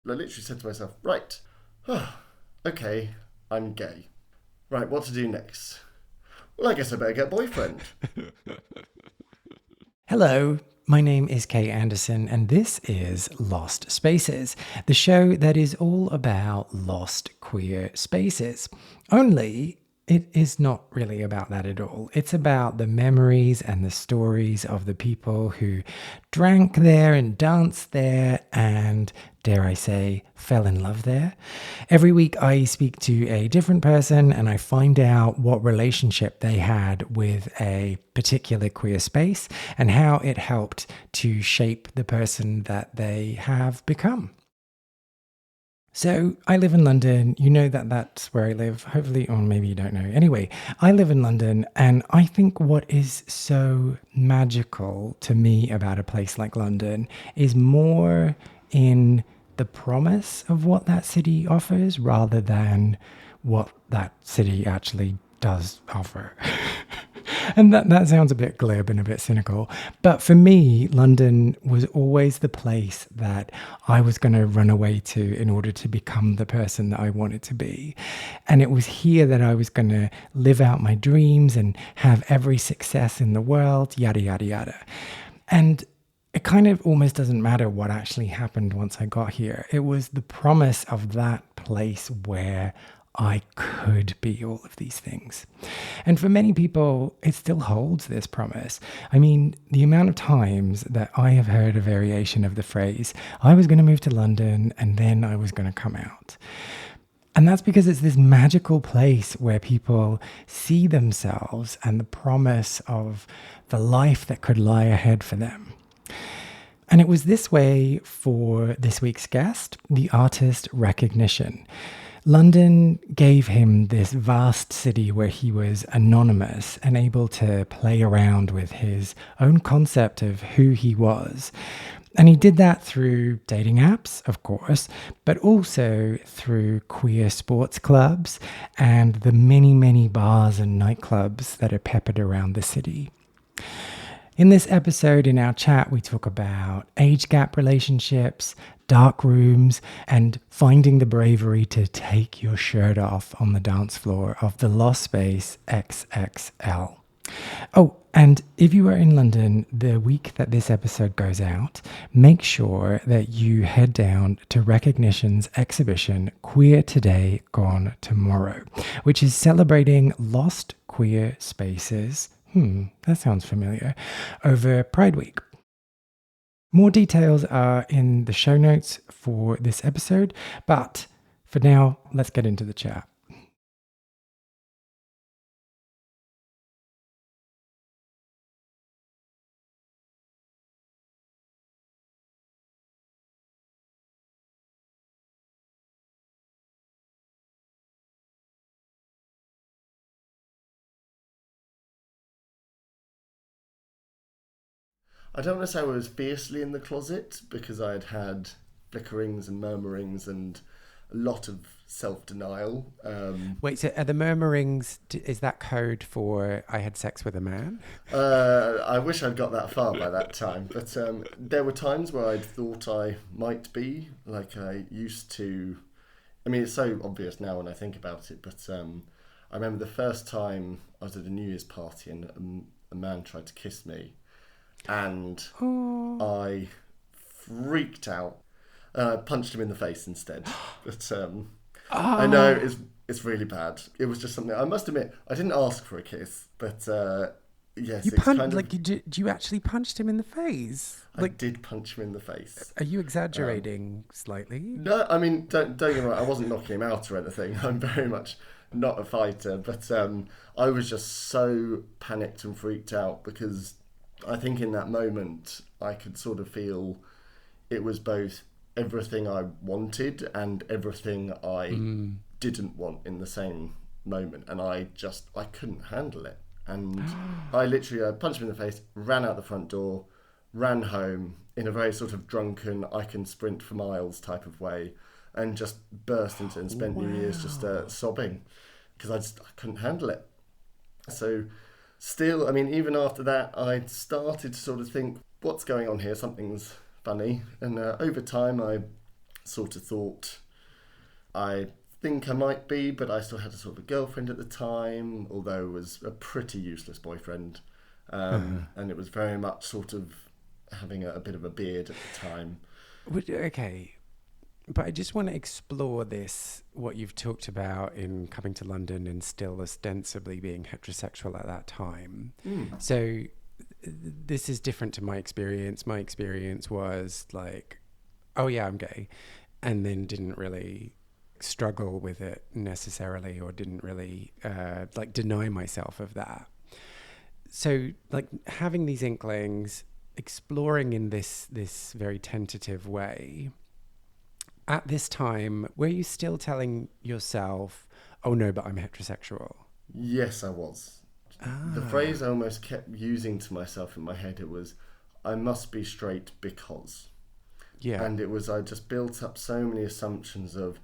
I literally said to myself, right, okay, I'm gay. Right, what to do next? Well, I guess I better get a boyfriend. Hello, my name is Kay Anderson, and this is Lost Spaces, the show that is all about lost queer spaces. Only it is not really about that at all. It's about the memories and the stories of the people who drank there and danced there and, dare I say, fell in love there. Every week I speak to a different person and I find out what relationship they had with a particular queer space and how it helped to shape the person that they have become. So I live in London. You know that that's where I live, hopefully, or maybe you don't know. Anyway, I live in London, and I think what is so magical to me about a place like London is more in the promise of what that city offers rather than what that city actually does offer. And that sounds a bit glib and a bit cynical. But for me, London was always the place that I was going to run away to in order to become the person that I wanted to be. And it was here that I was going to live out my dreams and have every success in the world, yada, yada, yada. And it kind of almost doesn't matter what actually happened once I got here. It was the promise of that place where I could be all of these things. And for many people, it still holds this promise. I mean, the amount of times that I have heard a variation of the phrase, I was going to move to London and then I was going to come out. And that's because it's this magical place where people see themselves and the promise of the life that could lie ahead for them. And it was this way for this week's guest, the artist Recognition. London gave him this vast city where he was anonymous and able to play around with his own concept of who he was. And he did that through dating apps, of course, but also through queer sports clubs and the many, many bars and nightclubs that are peppered around the city. In this episode, in our chat, we talk about age gap relationships, dark rooms, and finding the bravery to take your shirt off on the dance floor of the Lost Space XXL. Oh, and if you are in London the week that this episode goes out, make sure that you head down to Recognition's exhibition Queer Today, Gone Tomorrow, which is celebrating lost queer spaces. That sounds familiar. Over Pride Week. More details are in the show notes for this episode, but for now, let's get into the chat. I don't want to say I was fiercely in the closet because I had had flickerings and murmurings and a lot of self denial. Wait, so are the murmurings, is that code for I had sex with a man? I wish I'd got that far by that time, but there were times where I'd thought I might be. Like I used to. I mean, it's so obvious now when I think about it, but I remember the first time I was at a New Year's party and a man tried to kiss me, and Oh. I freaked out. Punched him in the face instead. But I know Oh. it's really bad. It was just something. I must admit, I didn't ask for a kiss, but yes, You it's punched, kind of. like, you actually punched him in the face? I Like, did punch him in the face. are you Um, exaggerating slightly? no, I mean don't get me wrong. I wasn't knocking him out or anything. I'm very much not a fighter, but I was just so panicked and freaked out because I think in that moment I could sort of feel it was both everything I wanted and everything I Mm. didn't want in the same moment, and I couldn't handle it, and I literally punched him in the face, ran out the front door, ran home in a very sort of drunken I can sprint for miles type of way, and just burst into and spent New Year's just Wow. sobbing because I couldn't handle it. So still, I mean, even after that, I started to sort of think, what's going on here? Something's funny. And over time, I sort of thought I think I might be, but I still had a sort of a girlfriend at the time, although it was a pretty useless boyfriend. And it was very much sort of having a bit of a beard at the time. Okay, but I just want to explore this, what you've talked about in coming to London and still ostensibly being heterosexual at that time. So this is different to my experience. My experience was like, oh yeah, I'm gay, and then didn't really struggle with it necessarily, or didn't really like deny myself of that. So like having these inklings, exploring in this very tentative way, at this time, were you still telling yourself, oh no, but I'm heterosexual? Yes, I was. The phrase I almost kept using to myself in my head, it was, I must be straight because. Yeah. And it was, I just built up so many assumptions of,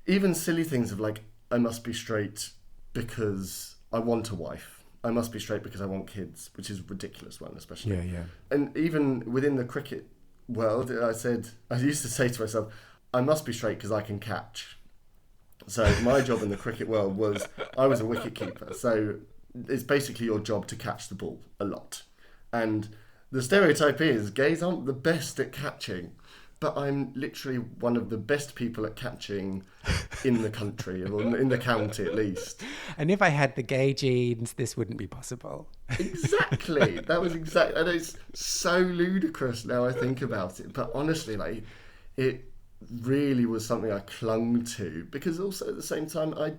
even silly things of like, I must be straight because I want a wife. I must be straight because I want kids, which is a ridiculous one, especially. Yeah. And even within the cricket world, I used to say to myself, I must be straight because I can catch. So my job in the cricket world was, I was a wicket keeper. So it's basically your job to catch the ball a lot. And the stereotype is gays aren't the best at catching, but I'm literally one of the best people at catching in the country, or in the county at least. And if I had the gay genes, this wouldn't be possible. Exactly. That was exactly, and it's so ludicrous now I think about it. But honestly, like, it really was something I clung to, because also at the same time, I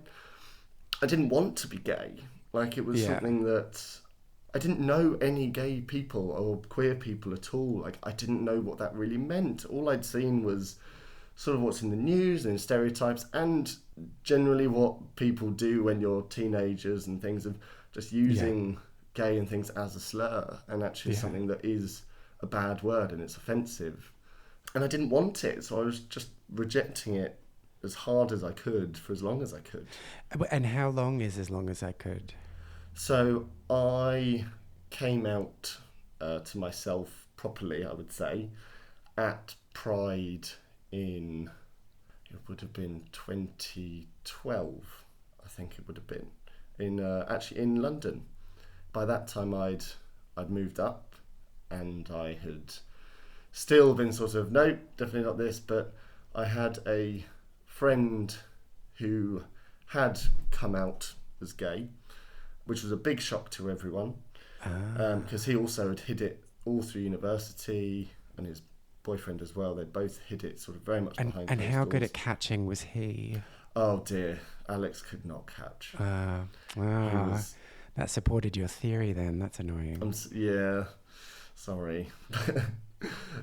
didn't want to be gay. Like, it was something that I didn't know any gay people or queer people at all. Like, I didn't know what that really meant. All I'd seen was sort of what's in the news and stereotypes, and generally what people do when you're teenagers and things, of just using gay and things as a slur, and actually something that is a bad word and it's offensive. And I didn't want it, so I was just rejecting it as hard as I could for as long as I could. And how long is as long as I could? So I came out to myself properly, I would say, at Pride it would have been 2012, I think it would have been, actually in London. By that time I'd moved up, and I had still been sort of, nope, definitely not this, but I had a friend who had come out as gay, which was a big shock to everyone, because he also had hid it all through university, and his boyfriend as well. They both hid it sort of very much behind closed And how doors. good at catching was he? Oh dear, Alex could not catch. That supported your theory then. That's annoying. Yeah, sorry.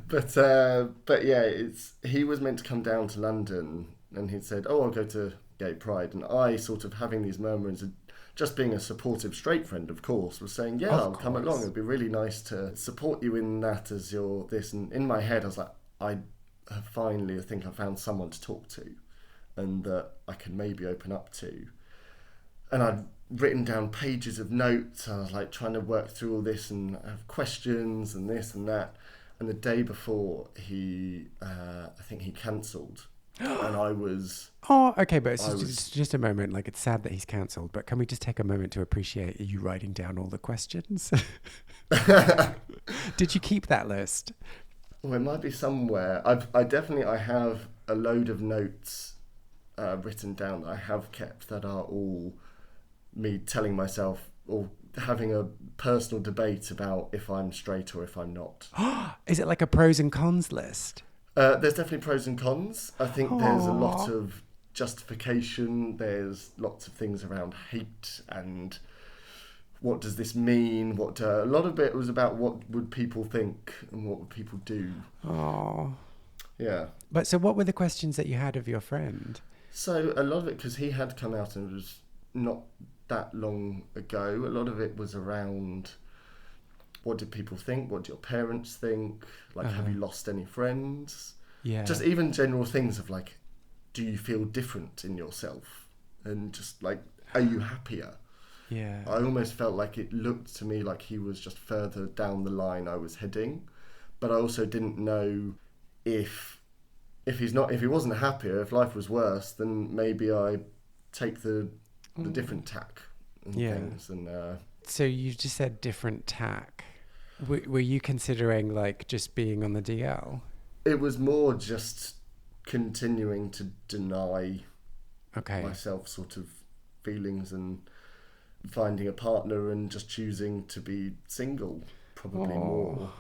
But yeah, he was meant to come down to London, and he'd said, oh, I'll go to Gay Pride, and I sort of having these murmurings, just being a supportive straight friend, of course, was saying, yeah, I'll come along, it'd be really nice to support you in that as you're this. And in my head I was like, I think I found someone to talk to, and that I could maybe open up to. And I'd written down pages of notes, and I was like trying to work through all this and have questions and this and that. And the day before, I think he cancelled, and I was... Oh, okay, but it's just a moment. Like, it's sad that he's cancelled, but can we just take a moment to appreciate you writing down all the questions? Did you keep that list? Well, it might be somewhere. I have a load of notes written down that I have kept that are all me telling myself, or having a personal debate about if I'm straight or if I'm not. Is it like a pros and cons list? There's definitely pros and cons. I think there's a lot of justification. There's lots of things around hate and what does this mean? A lot of it was about what would people think and what would people do. Oh. Yeah. But so what were the questions that you had of your friend? So a lot of it, because he had come out and it was not that long ago, a lot of it was around, what did people think? What do your parents think? Like, have you lost any friends? Yeah. Just even general things of like, do you feel different in yourself? And just like, are you happier? Yeah. I almost felt like it looked to me like he was just further down the line I was heading. But I also didn't know if if he wasn't happier, if life was worse, then maybe I take the different tack and things. And so you just said different tack. Were you considering like just being on the DL? it was more just continuing to deny myself sort of feelings and finding a partner and just choosing to be single, probably more.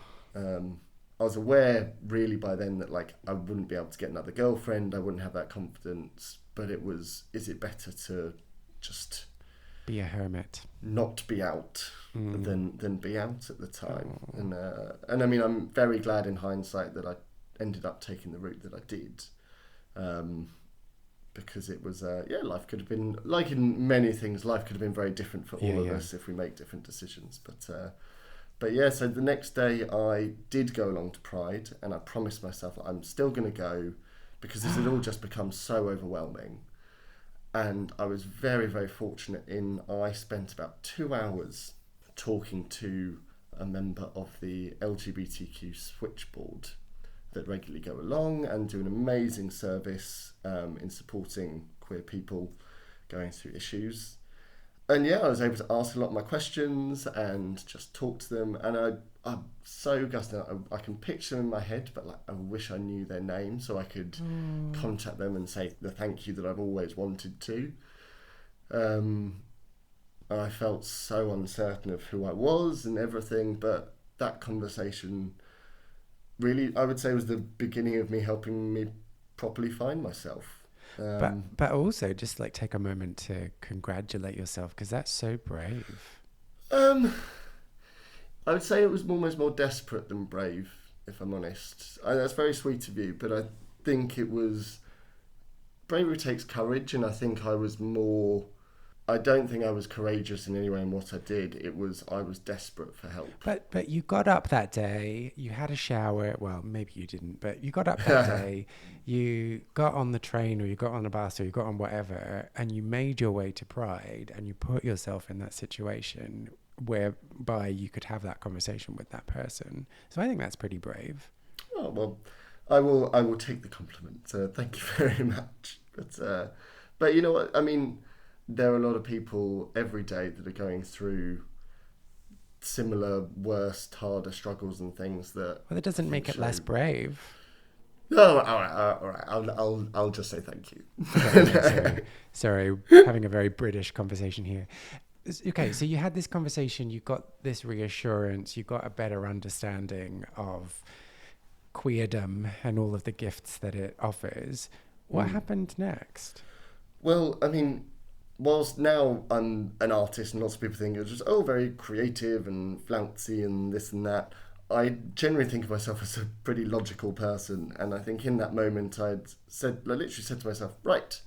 I was aware really by then that like I wouldn't be able to get another girlfriend, I wouldn't have that confidence, but it was, is it better to just be a hermit, not be out than be out at the time? And I mean, I'm very glad in hindsight that I ended up taking the route that I did, because it was life could have been, like in many things, life could have been very different for all of us if we make different decisions. But yeah, so the next day I did go along to Pride, and I promised myself I'm still going to go, because this had all just become so overwhelming. And I was very, very fortunate I spent about 2 hours talking to a member of the LGBTQ switchboard that regularly go along and do an amazing service in supporting queer people going through issues. And yeah, I was able to ask a lot of my questions and just talk to them. And I'm so gusted. I can picture them in my head, but like I wish I knew their name so I could contact them and say the thank you that I've always wanted to. I felt so uncertain of who I was and everything, but that conversation really, I would say, was the beginning of me helping me properly find myself. But also just like take a moment to congratulate yourself, because that's so brave. I would say it was almost more desperate than brave, if I'm honest. That's very sweet of you, but I think it was, bravery takes courage, and I think I don't think I was courageous in any way in what I did. I was desperate for help. But you got up that day, you had a shower. Well, maybe you didn't, but you got up that day, you got on the train or you got on a bus or you got on whatever, and you made your way to Pride, and you put yourself in that situation whereby you could have that conversation with that person. So I think that's pretty brave. Oh, well, I will take the compliment. Thank you very much. But you know what? I mean, there are a lot of people every day that are going through similar, worse, harder struggles and things that. Well, that doesn't make it less brave. Oh, all right. I'll just say thank you. Okay, sorry, having a very British conversation here. Okay, so you had this conversation, you got this reassurance, you got a better understanding of queerdom and all of the gifts that it offers. What happened next? Well, I mean, whilst now I'm an artist and lots of people think it's just, very creative and flouncy and this and that, I generally think of myself as a pretty logical person. And I think in that moment I literally said to myself, right,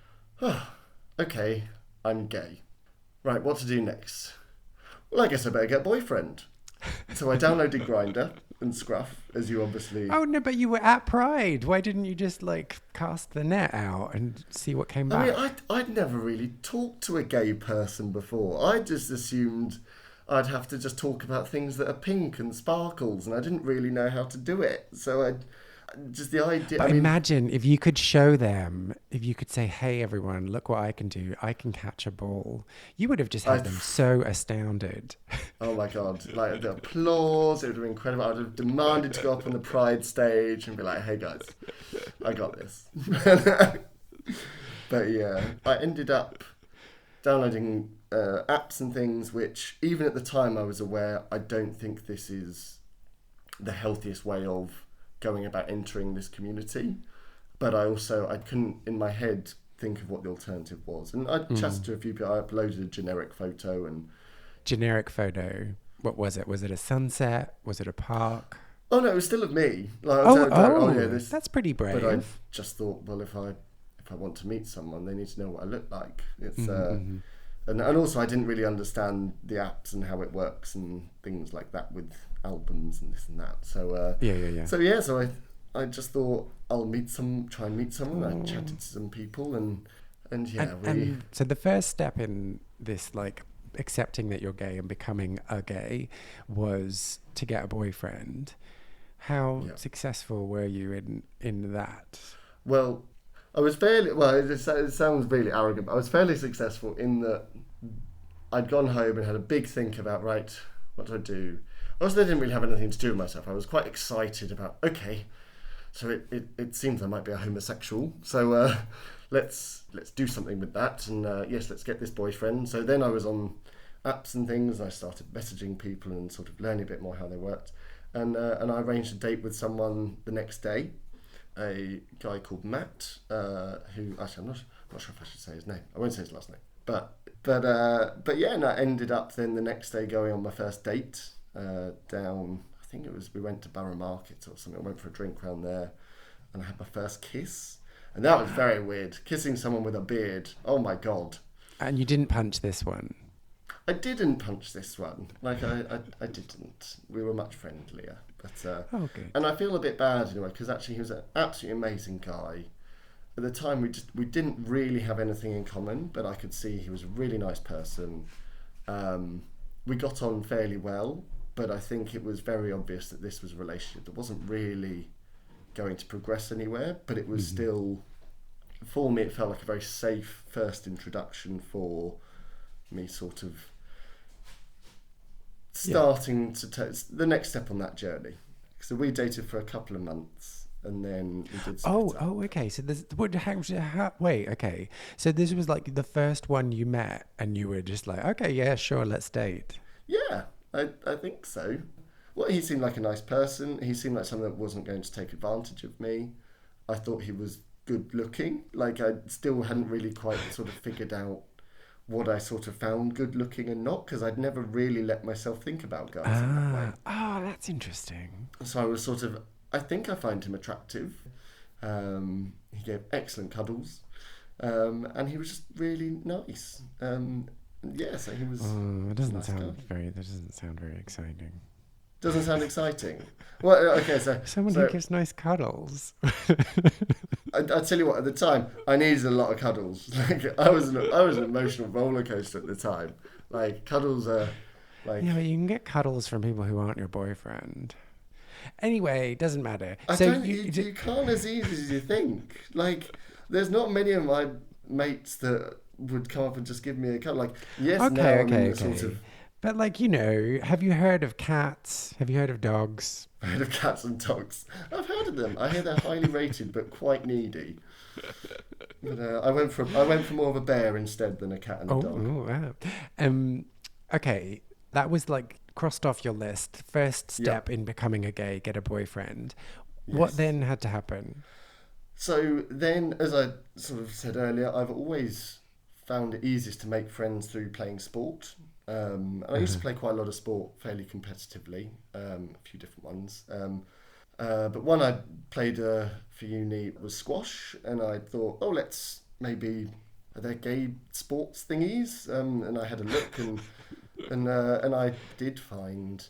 okay, I'm gay. Right, what to do next? Well, I guess I better get a boyfriend. So I downloaded Grindr and Scruff, as you obviously... Oh, no, but you were at Pride. Why didn't you just, cast the net out and see what came back? I mean, I'd never really talked to a gay person before. I just assumed I'd have to just talk about things that are pink and sparkles, and I didn't really know how to do it. So just the idea... But imagine if you could show them, if you could say, hey, everyone, look what I can do. I can catch a ball. You would have just had them so astounded. Oh, my God. Like, the applause, it would have been incredible. I would have demanded to go up on the Pride stage and be like, hey, guys, I got this. But, yeah, I ended up downloading apps and things, which, even at the time I was aware, I don't think this is the healthiest way of going about entering this community, but I couldn't in my head think of what the alternative was, and I chatted to a few people. I uploaded a generic photo. What was it? Was it a sunset? Was it a park? Oh no, it was still of me. That's pretty brave. But I just thought, well, if I want to meet someone, they need to know what I look like. It's and also I didn't really understand the apps and how it works and things like that with albums and this and that. So So I just thought I'll try and meet someone. I chatted to some people and so the first step in this, accepting that you're gay and becoming a gay, was to get a boyfriend. How successful were you in that? Well, I was fairly well. It sounds really arrogant, but I was fairly successful in that I'd gone home and had a big think about, right, what do I do? Also, I didn't really have anything to do with myself. I was quite excited about, okay, so it seems I might be a homosexual, so let's do something with that, and yes, let's get this boyfriend. So then I was on apps and things. I started messaging people and sort of learning a bit more how they worked, and I arranged a date with someone the next day, a guy called Matt, who actually I'm not sure if I should say his name. I won't say his last name, but yeah, and I ended up then the next day going on my first date down. I think it was we went to Borough Market or something. I went for a drink around there, and I had my first kiss, and that was very weird. Kissing someone with a beard. Oh my god! And you didn't punch this one. I didn't punch this one. Like I didn't. We were much friendlier. But Oh, good. and I feel a bit bad in a way because actually he was an absolutely amazing guy. At the time we didn't really have anything in common, but I could see he was a really nice person. We got on fairly well, but I think it was very obvious that this was a relationship that wasn't really going to progress anywhere. But it was still, for me, it felt like a very safe first introduction for me, sort of starting to take the next step on that journey. So we dated for a couple of months, and then we did split up. Okay. So this, wait, okay. So this was like the first one you met, and you were just like, okay, yeah, sure, let's date. Yeah, I think so. Well, he seemed like a nice person. He seemed like someone that wasn't going to take advantage of me. I thought he was good looking. Like I still hadn't really quite sort of figured out what I sort of found good looking and not, because I'd never really let myself think about guys in that way. That's interesting. So I was sort of, I think I find him attractive. He gave excellent cuddles, and he was just really nice. Yeah, so he was. It a doesn't nice sound guy. very. That doesn't sound very exciting. Doesn't sound exciting. Well, okay, so Someone so who gives nice cuddles. I tell you what. At the time, I needed a lot of cuddles. Like I was an emotional roller coaster at the time. Like cuddles are, like Yeah, but you can get cuddles from people who aren't your boyfriend. Anyway, doesn't matter. I So don't. You can't as easy as you think. Like there's not many of my mates that would come up and just give me a cuddle. Like yes, now I'm in the sort of. But like, have you heard of cats? Have you heard of dogs? I heard of cats and dogs. I've heard of them. I hear they're highly rated but quite needy. But I went for more of a bear instead than a cat and a dog. Wow. Okay, that was like crossed off your list. First step in becoming a gay, get a boyfriend. What Yes. then had to happen? So then, as I sort of said earlier, I've always found it easiest to make friends through playing sport. And I used to play quite a lot of sport fairly competitively, a few different ones. But one I played for uni was squash, and I thought, oh, let's maybe, are there gay sports thingies? And I had a look, and I did find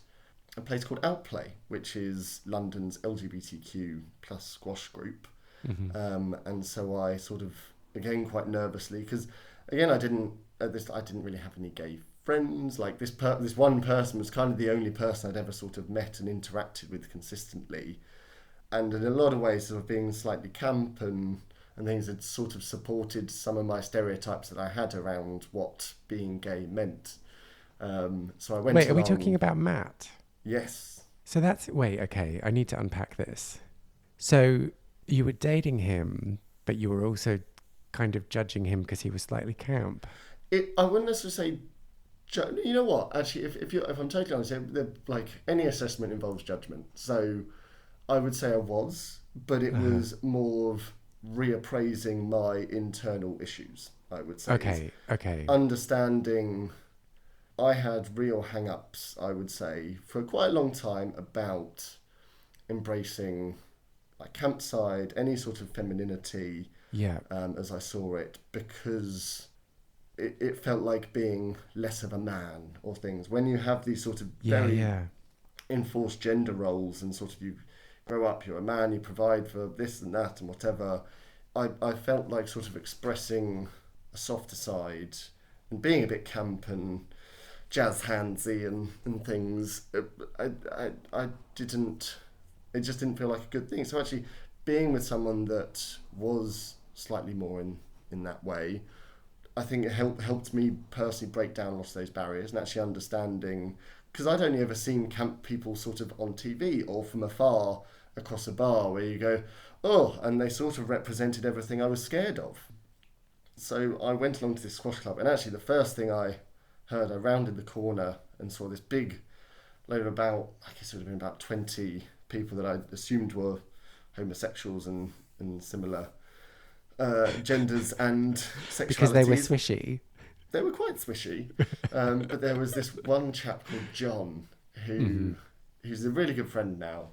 a place called Outplay, which is London's LGBTQ plus squash group. And so I sort of, again, quite nervously, because again, I didn't really have any gay friends. Like this one person was kind of the only person I'd ever sort of met and interacted with consistently, and in a lot of ways sort of being slightly camp and things had sort of supported some of my stereotypes that I had around what being gay meant. So I went Wait, are we along. talking about Matt? Yes. So okay, I need to unpack this. So you were dating him, but you were also kind of judging him because he was slightly camp. I wouldn't necessarily say. You know what? Actually, if I'm totally honest, like any assessment involves judgment. So I would say I was, but it was more of reappraising my internal issues. I would say. Okay. Understanding, I had real hang-ups, I would say, for quite a long time about embracing like campside, any sort of femininity, Yeah. as I saw it, because it felt like being less of a man or things. When you have these sort of very enforced gender roles and sort of you grow up, you're a man, you provide for this and that and whatever, I felt like sort of expressing a softer side and being a bit camp and jazz handsy and things. I didn't, it just didn't feel like a good thing. So actually being with someone that was slightly more in that way, I think it helped me personally break down a lot of those barriers and actually understanding, because I'd only ever seen camp people sort of on TV or from afar across a bar where you go, oh, and they sort of represented everything I was scared of. So I went along to this squash club, and actually the first thing I heard, I rounded the corner and saw this big load of about, I guess it would have been about 20 people that I assumed were homosexuals and similar genders and sexualities. Because they were swishy. They were quite swishy. But there was this one chap called John who's a really good friend now.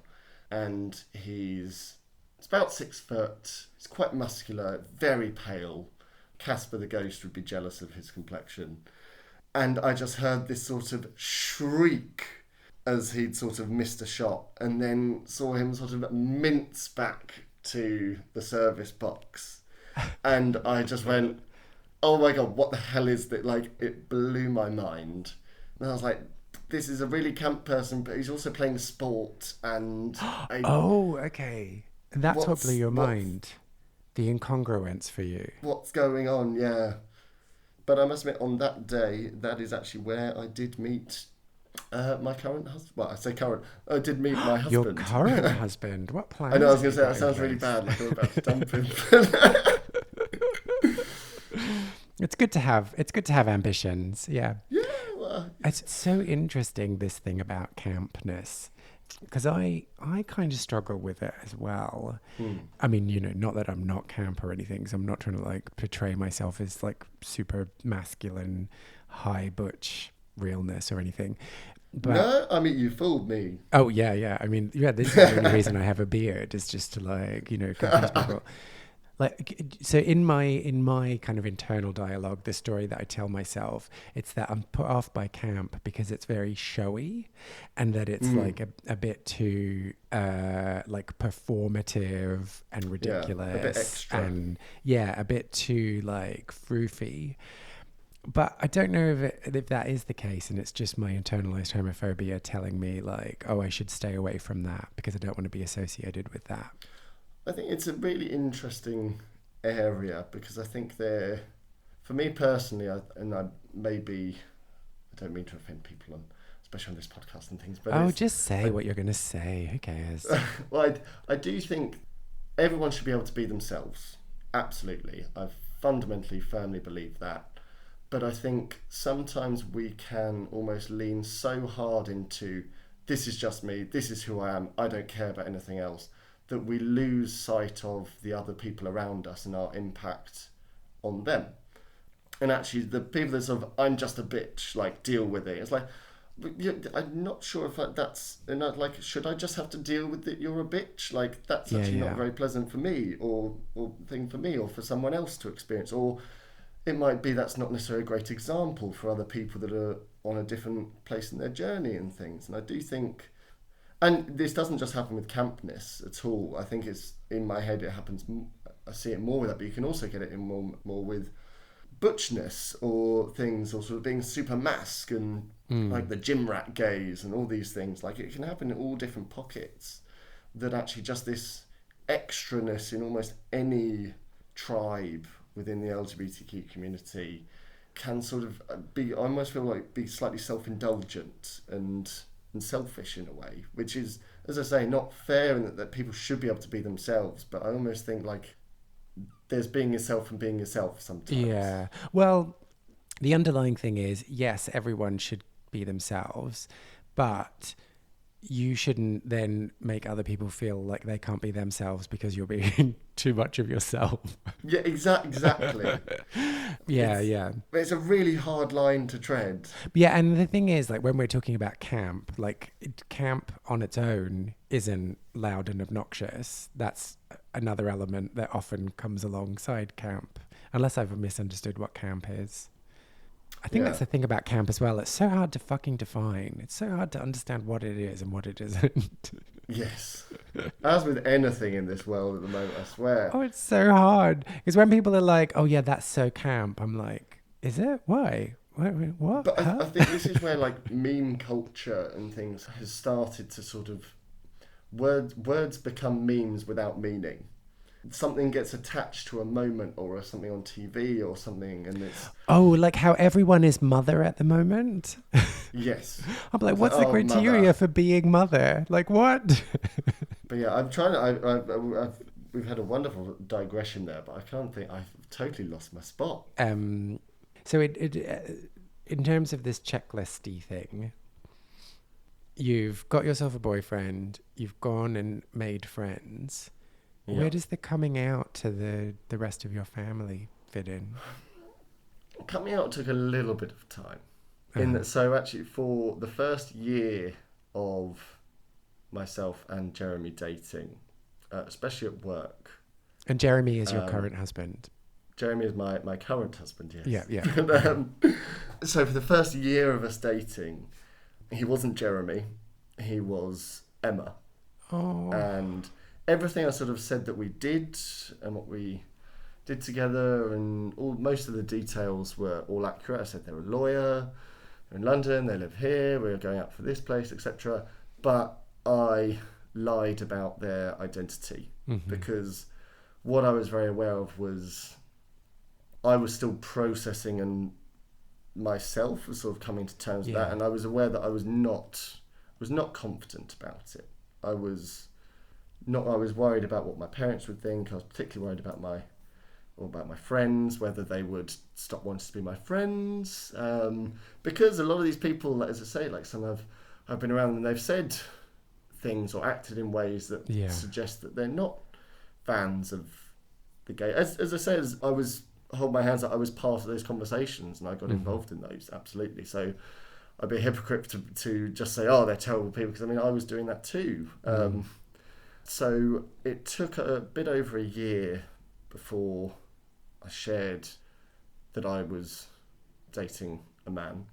And he's about 6 foot. He's quite muscular, very pale. Casper the ghost would be jealous of his complexion. And I just heard this sort of shriek as he'd sort of missed a shot, and then saw him sort of mince back to the service box. And I just went, oh my God, what the hell is that? Like, it blew my mind. And I was like, this is a really camp person, but he's also playing sport. And oh, okay. That's what blew your mind. The incongruence for you. What's going on? Yeah. But I must admit, on that day, that is actually where I did meet my current husband. Well, I say current. I did meet my husband. Your current husband? What plans? I know, I was going to say, that sounds really bad. Like I'm about to dump him. It's good to have ambitions. Yeah. Yeah. Well, it's so interesting, this thing about campness. Because I kind of struggle with it as well. I mean, you know, not that I'm not camp or anything, so I'm not trying to like portray myself as like super masculine, high butch realness or anything. But, no, I mean, you fooled me. Oh, yeah. I mean, yeah, this is the only reason I have a beard, is just to like, you know, confuse people. Like, so in my kind of internal dialogue, the story that I tell myself, it's that I'm put off by camp because it's very showy, and that it's like a bit too like performative and ridiculous, a bit extra, and a bit too like froofy. But I don't know if that is the case, and it's just my internalized homophobia telling me like, oh, I should stay away from that because I don't want to be associated with that. I think it's a really interesting area because I think for me personally, I don't mean to offend people especially on this podcast and things, but just say what you're going to say. Who cares? Well, I do think everyone should be able to be themselves. Absolutely. I fundamentally, firmly believe that. But I think sometimes we can almost lean so hard into, this is just me, this is who I am, I don't care about anything else, that we lose sight of the other people around us and our impact on them. And actually, the people that sort of, I'm just a bitch, like, deal with it. It's like, I'm not sure if that's, like, should I just have to deal with it, you're a bitch? Like, that's actually not very pleasant for me, or thing for me, or for someone else to experience. Or it might be that's not necessarily a great example for other people that are on a different place in their journey and things. And I do think, and this doesn't just happen with campness at all. I think it's, in my head, it happens, I see it more with that, but you can also get it in more with butchness or things, or sort of being super mask and like the gym rat gaze and all these things. Like, it can happen in all different pockets, that actually just this extraness in almost any tribe within the LGBTQ community can sort of be, I almost feel like, be slightly self-indulgent and selfish in a way, which is, as I say, not fair, and that people should be able to be themselves. But I almost think like there's being yourself and being yourself sometimes. Yeah. Well, the underlying thing is, yes, everyone should be themselves, but you shouldn't then make other people feel like they can't be themselves because you're being too much of yourself. Yeah, exactly. Yeah. It's a really hard line to tread. Yeah, and the thing is, like, when we're talking about camp, like, camp on its own isn't loud and obnoxious. That's another element that often comes alongside camp, unless I've misunderstood what camp is. I think that's the thing about camp as well. It's so hard to fucking define. It's so hard to understand what it is and what it isn't. Yes. As with anything in this world at the moment, I swear. Oh, it's so hard. Because when people are like, oh yeah, that's so camp, I'm like, is it? Why? What? But I think this is where like meme culture and things has started to sort of words become memes without meaning. Something gets attached to a moment or something on TV or something, and it's Oh, like how everyone is mother at the moment. yes. I'm like, It's like, what's the oh, mother. criteria for being mother? Like what? But yeah, I'm trying to. We've had a wonderful digression there, but I can't think. I've totally lost my spot. um, so in terms of this checklisty thing, you've got yourself a boyfriend, you've gone and made friends. Yeah. Where does the coming out to the rest of your family fit in? Coming out took a little bit of time. In Uh-huh. that, so actually, for the first year of myself and Jeremy dating, especially at work, And Jeremy is your um, current husband. Jeremy is my current husband, Yeah, yes. yeah. So for the first year of us dating, he wasn't Jeremy, he was Emma. Oh, And everything I sort of said that we did and what we did together and most of the details were all accurate. I said they're a lawyer, they're in London, they live here, we're going out for this place, etc. But I lied about their identity hmm, because what I was very aware of was I was still processing and myself was sort of coming to terms with that, yeah, and I was aware that I was not confident about it. I was not. I was worried about what my parents would think. I was particularly worried about my friends, whether they would stop wanting to be my friends, because a lot of these people, as I say, like some I've been around and they've said things or acted in ways that yeah. suggest that they're not fans of the gay. As I say, as I was hold my hands up, I was part of those conversations and I got Hmm. involved in those absolutely. So I'd be a hypocrite to just say, oh, they're terrible people, because I mean I was doing that too. Mm. So it took a bit over a year before I shared that I was dating a man.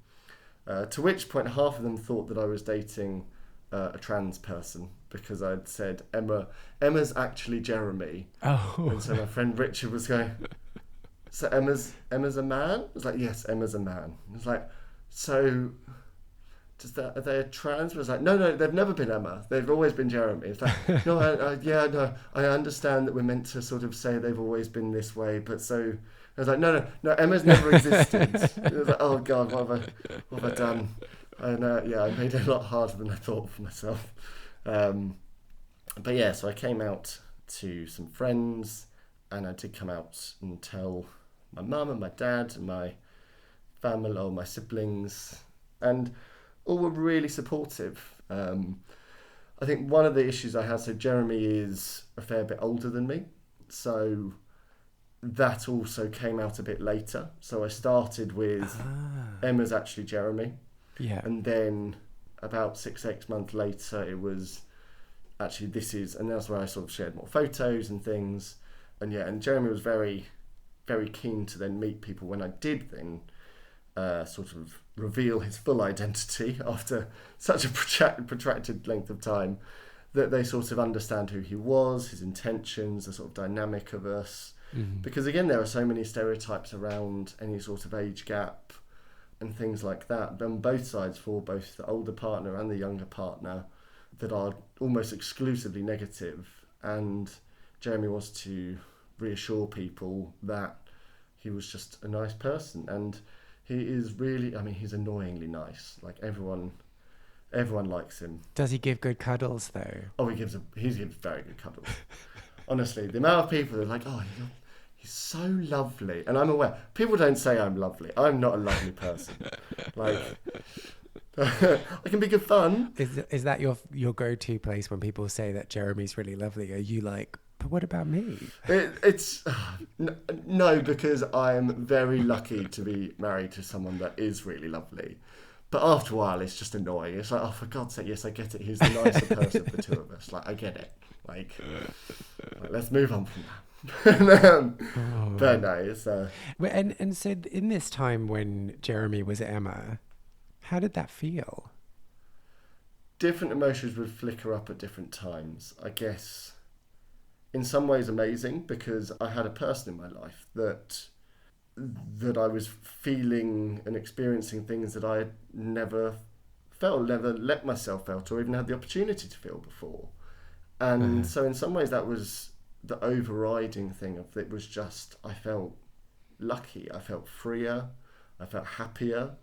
To which point, half of them thought that I was dating a trans person because I'd said Emma's actually Jeremy, Oh, and so my friend Richard was going, so Emma's a man? I was like, yes, Emma's a man. I was like, so are they a trans? I was like, no, they've never been Emma. They've always been Jeremy. It's like, no, yeah, no, I understand that we're meant to sort of say they've always been this way, but so I was like, no, Emma's never existed. It was like, oh God, what have I done? And yeah, I made it a lot harder than I thought for myself. Um, but yeah, so I came out to some friends, and I did come out and tell my mum and my dad and my family or my siblings, and all were really supportive. I think one of the issues I had, so Jeremy is a fair bit older than me, so that also came out a bit later. So I started with ah, Emma's actually Jeremy, yeah. and then about 6 8 months later it was actually this is, and that's where I sort of shared more photos and things, and yeah, and Jeremy was very very keen to then meet people when I did then sort of reveal his full identity after such a protracted length of time, that they sort of understand who he was, his intentions, the sort of dynamic of us. Hmm. Because again, there are so many stereotypes around any sort of age gap and things like that on both sides, for both the older partner and the younger partner, that are almost exclusively negative. And Jeremy wants to reassure people that he was just a nice person, and he is really. I mean, he's annoyingly nice. Like everyone likes him. Does he give good cuddles though? Oh, he gives very good cuddles. Honestly, the amount of people that are like, oh, he's so lovely, and I'm aware people don't say I'm lovely. I'm not a lovely person. Like I can be good fun. Is that your go-to place when people say that Jeremy's really lovely? Are you like, but what about me? It's no, because I'm very lucky to be married to someone that is really lovely. But after a while, it's just annoying. It's like, oh, for God's sake, yes, I get it. He's the nicer person of the two of us. Like, I get it. Like let's move on from that. But Oh. no, it's Well, and so in this time when Jeremy was Emma, how did that feel? different emotions would flicker up at different times. I guess in some ways amazing, because I had a person in my life that I was feeling and experiencing things that I had never felt, never let myself felt, or even had the opportunity to feel before. And so in some ways that was the overriding thing of it was just, I felt lucky, I felt freer, I felt happier.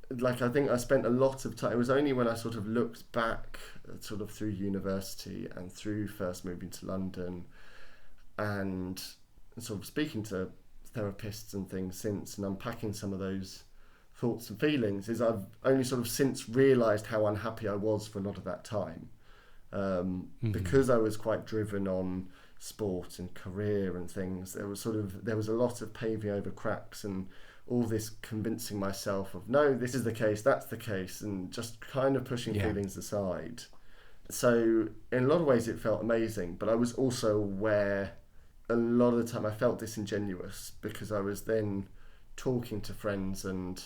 Like I think I spent a lot of time, it was only when I sort of looked back sort of through university and through first moving to London and sort of speaking to therapists and things since and unpacking some of those thoughts and feelings, is I've only sort of since realised how unhappy I was for a lot of that time. Because I was quite driven on sport and career and things, there was a lot of paving over cracks and all this convincing myself of no, this is the case, that's the case, and just kind of pushing feelings aside. So in a lot of ways it felt amazing, but I was also aware a lot of the time I felt disingenuous because I was then talking to friends and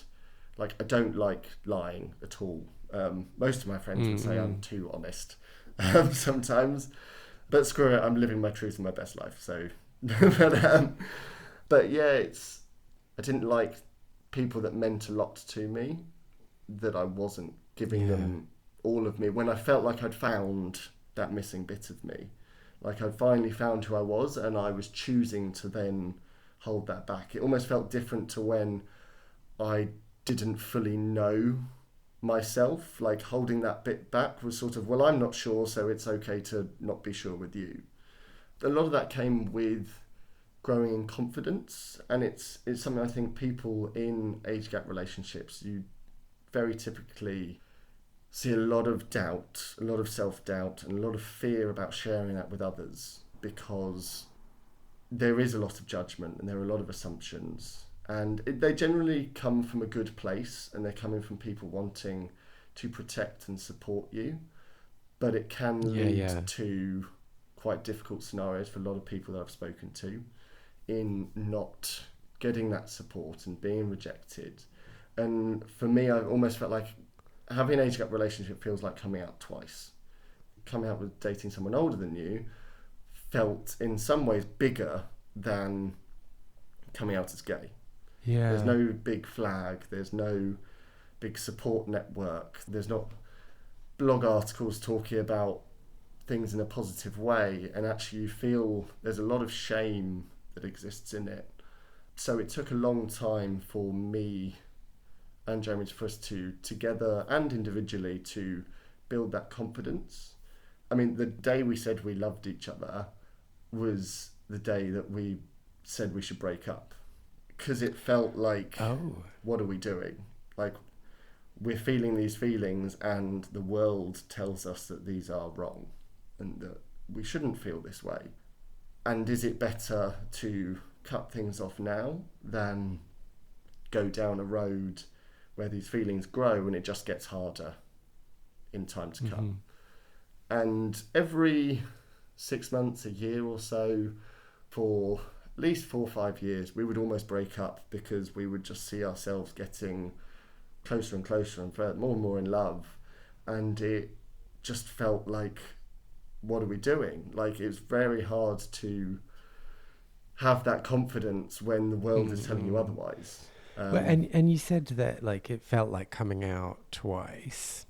like I don't like lying at all. Most of my friends would say I'm too honest sometimes, but screw it, I'm living my truth and my best life. So, but yeah, I didn't like people that meant a lot to me, that I wasn't giving them all of me when I felt like I'd found that missing bit of me. Like I'd finally found who I was and I was choosing to then hold that back. It almost felt different to when I didn't fully know myself. Like holding that bit back was sort of, well, I'm not sure, so it's okay to not be sure with you. A lot of that came with growing in confidence, and it's something I think people in age gap relationships, you very typically see a lot of doubt, a lot of self-doubt, and a lot of fear about sharing that with others because there is a lot of judgment and there are a lot of assumptions, and they generally come from a good place and they're coming from people wanting to protect and support you, but it can lead to quite difficult scenarios for a lot of people that I've spoken to in not getting that support and being rejected. And for me, I almost felt like having an age gap relationship feels like coming out twice. Coming out with dating someone older than you felt in some ways bigger than coming out as gay. Yeah. There's no big flag, there's no big support network, there's not blog articles talking about things in a positive way, and actually you feel there's a lot of shame that exists in it. So it took a long time for me and Jeremy for us to, together and individually, to build that confidence. I mean, the day we said we loved each other was the day that we said we should break up, because it felt like, what are we doing? Like, we're feeling these feelings and the world tells us that these are wrong and that we shouldn't feel this way. And is it better to cut things off now than go down a road where these feelings grow and it just gets harder in time to come? And every 6 months, a year or so, for at least 4 or 5 years, we would almost break up because we would just see ourselves getting closer and closer and more and more in love. And it just felt like, what are we doing? Like, it's very hard to have that confidence when the world is telling you otherwise. And you said that like it felt like coming out twice.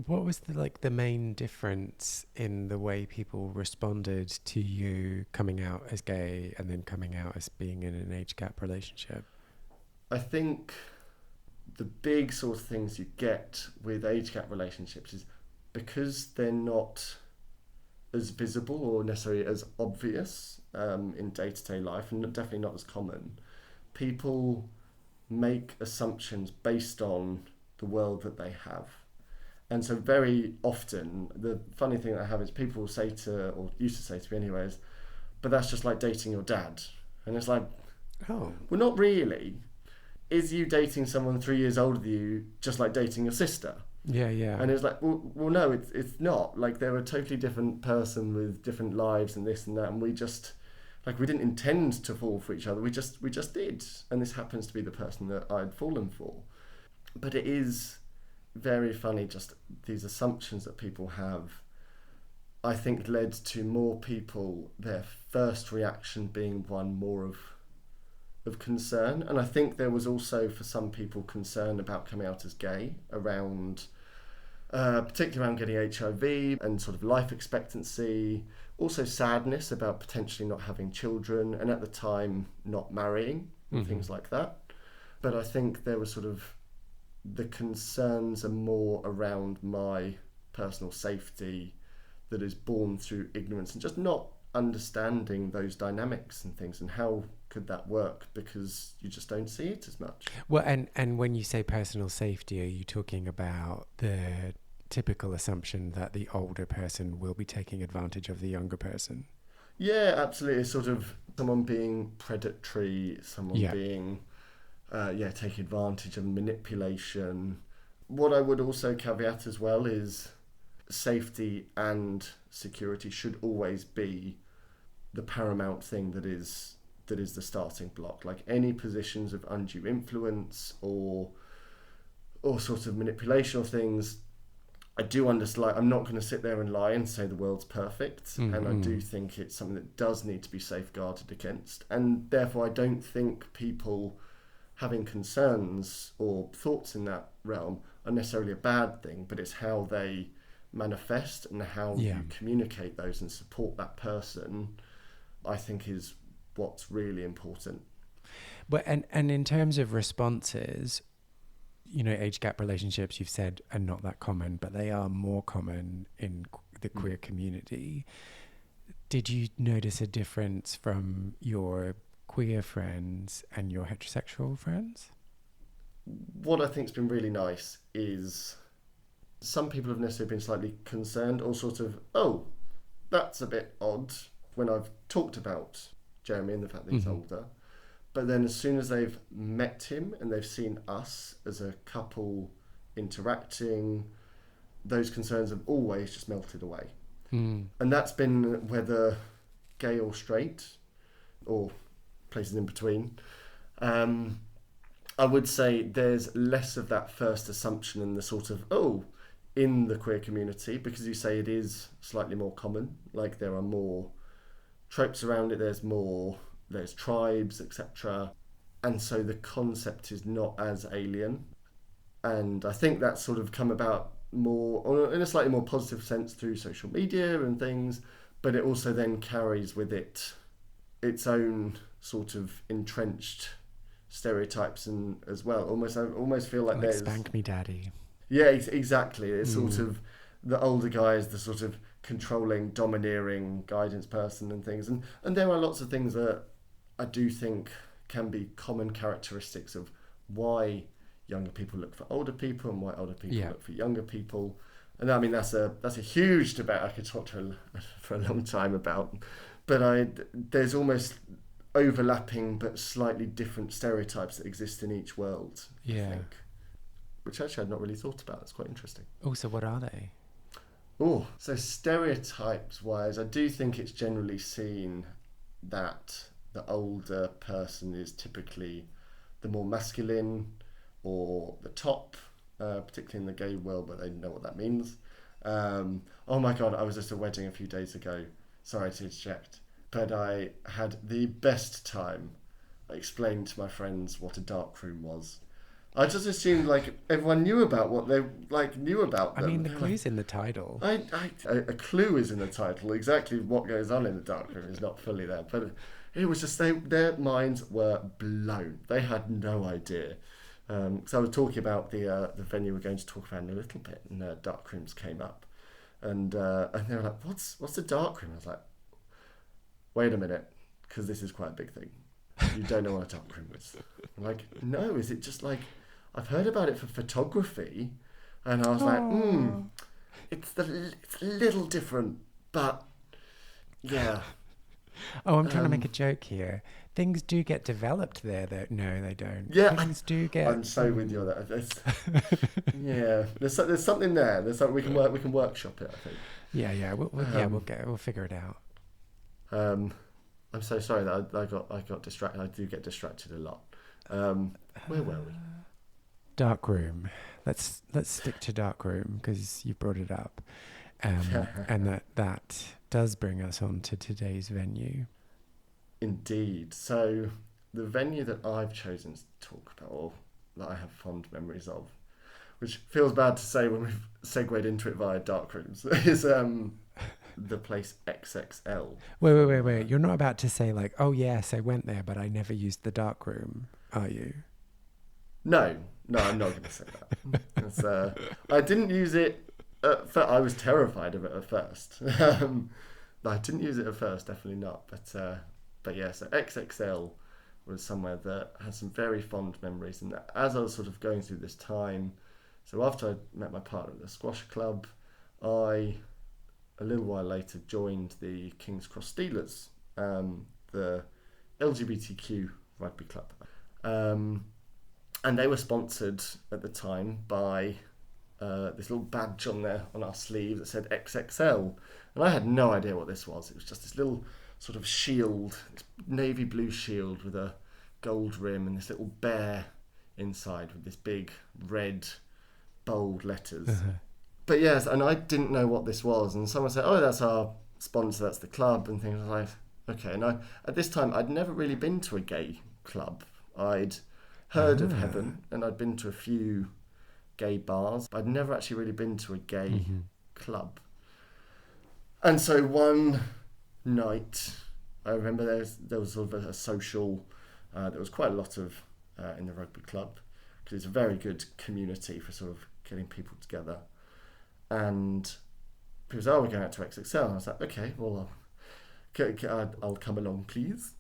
What was the main difference in the way people responded to you coming out as gay and then coming out as being in an age gap relationship? I think the big sort of things you get with age gap relationships is because they're not as visible or necessarily as obvious in day-to-day life, and definitely not as common, people make assumptions based on the world that they have. And so very often, the funny thing that I have is people will say to, or used to say to me anyways, but that's just like dating your dad. And it's like, well, not really. Is you dating someone 3 years older than you just like dating your sister? Yeah. And it's like, well, no, it's not. Like, they're a totally different person with different lives and this and that, and we just, like, we didn't intend to fall for each other. We just did, and this happens to be the person that I'd fallen for. But it is very funny, just these assumptions that people have, I think, led to more people, their first reaction being one more of concern. And I think there was also, for some people, concern about coming out as gay around particularly around getting HIV and sort of life expectancy, also sadness about potentially not having children, and at the time not marrying and things like that. But I think there were sort of, the concerns are more around my personal safety that is born through ignorance and just not understanding those dynamics and things, and how could that work, because you just don't see it as much. Well, and when you say personal safety, are you talking about the typical assumption that the older person will be taking advantage of the younger person? Yeah, absolutely. Sort of someone being predatory, someone being, taking advantage of manipulation. What I would also caveat as well is safety and security should always be the paramount thing that is the starting block. Like any positions of undue influence or sort of manipulation of things, I do understand. Like, I'm not going to sit there and lie and say the world's perfect, and I do think it's something that does need to be safeguarded against. And therefore, I don't think people having concerns or thoughts in that realm are necessarily a bad thing, but it's how they manifest and how you communicate those and support that person, I think, is what's really important. But and in terms of responses, age gap relationships, you've said, are not that common, but they are more common in the queer community. Did you notice a difference from your queer friends and your heterosexual friends? What I think's been really nice is some people have necessarily been slightly concerned or sort of, oh, that's a bit odd, when I've talked about Jeremy and the fact that he's older. But then as soon as they've met him and they've seen us as a couple interacting, those concerns have always just melted away. And that's been whether gay or straight or places in between. I would say there's less of that first assumption and the sort of, oh, in the queer community, because you say it is slightly more common, like there are more tropes around it, there's tribes, etc. And so the concept is not as alien. And I think that's sort of come about more, or in a slightly more positive sense, through social media and things, but it also then carries with it its own sort of entrenched stereotypes and as well. I almost feel like there's... Spank me daddy. Yeah, exactly. It's sort of the older guy is the sort of controlling, domineering guidance person and things. And there are lots of things that I do think can be common characteristics of why younger people look for older people and why older people look for younger people. And I mean, that's a huge debate I could talk to for a long time about. But there's almost overlapping but slightly different stereotypes that exist in each world, I think. Which actually I'd not really thought about. It's quite interesting. Oh, so what are they? Oh, so stereotypes-wise, I do think it's generally seen that the older person is typically the more masculine or the top, particularly in the gay world, but they know what that means. Oh my God, I was at a wedding a few days ago. Sorry to interject, but I had the best time explaining to my friends what a dark room was. I just assumed like everyone knew about what they knew about them. I mean, the clue's in the title. A clue is in the title. Exactly what goes on in the dark room is not fully there, but it was just their minds were blown. They had no idea. So I was talking about the venue we're going to talk about in a little bit, and dark rooms came up, and they were like, "What's the dark room?" I was like, "Wait a minute, because this is quite a big thing. You don't know what a dark room is." I'm like, "No, is it just like?" I've heard about it for photography, and I was like, it's a little different, but yeah. Oh, I'm trying to make a joke here. Things do get developed there, though. No, they don't. Yeah, things do get. I'm so with you on that. Yeah, there's something there. There's something we can workshop it, I think. Yeah. We'll figure it out. I'm so sorry that I got distracted. I do get distracted a lot. Where were we? Dark room. Let's stick to dark room because you brought it up, and that does bring us on to today's venue. Indeed. So the venue that I've chosen to talk about, or that I have fond memories of, which feels bad to say when we've segued into it via dark rooms, is the place XXL. Wait. You're not about to say like, oh yes, I went there, but I never used the dark room, are you? No, I'm not going to say that. I didn't use it. I was terrified of it at first. I didn't use it at first, definitely not. But yeah, so XXL was somewhere that has some very fond memories. And as I was sort of going through this time, so after I met my partner at the squash club, I, a little while later, joined the King's Cross Steelers, the LGBTQ rugby club. And they were sponsored at the time by this little badge on our sleeve that said XXL. And I had no idea what this was. It was just this little sort of shield, this navy blue shield with a gold rim and this little bear inside with this big red bold letters. But yes, and I didn't know what this was. And someone said, oh, that's our sponsor, that's the club and things. I was like, okay. And at this time, I'd never really been to a gay club. I'd heard of Heaven and I'd been to a few gay bars, but I'd never actually really been to a gay club. And so one night, I remember there was sort of a social, there was quite a lot of in the rugby club, because it's a very good community for sort of getting people together. And people said, oh, we're going out to XXL. And I was like, okay, well, I'll come along, please.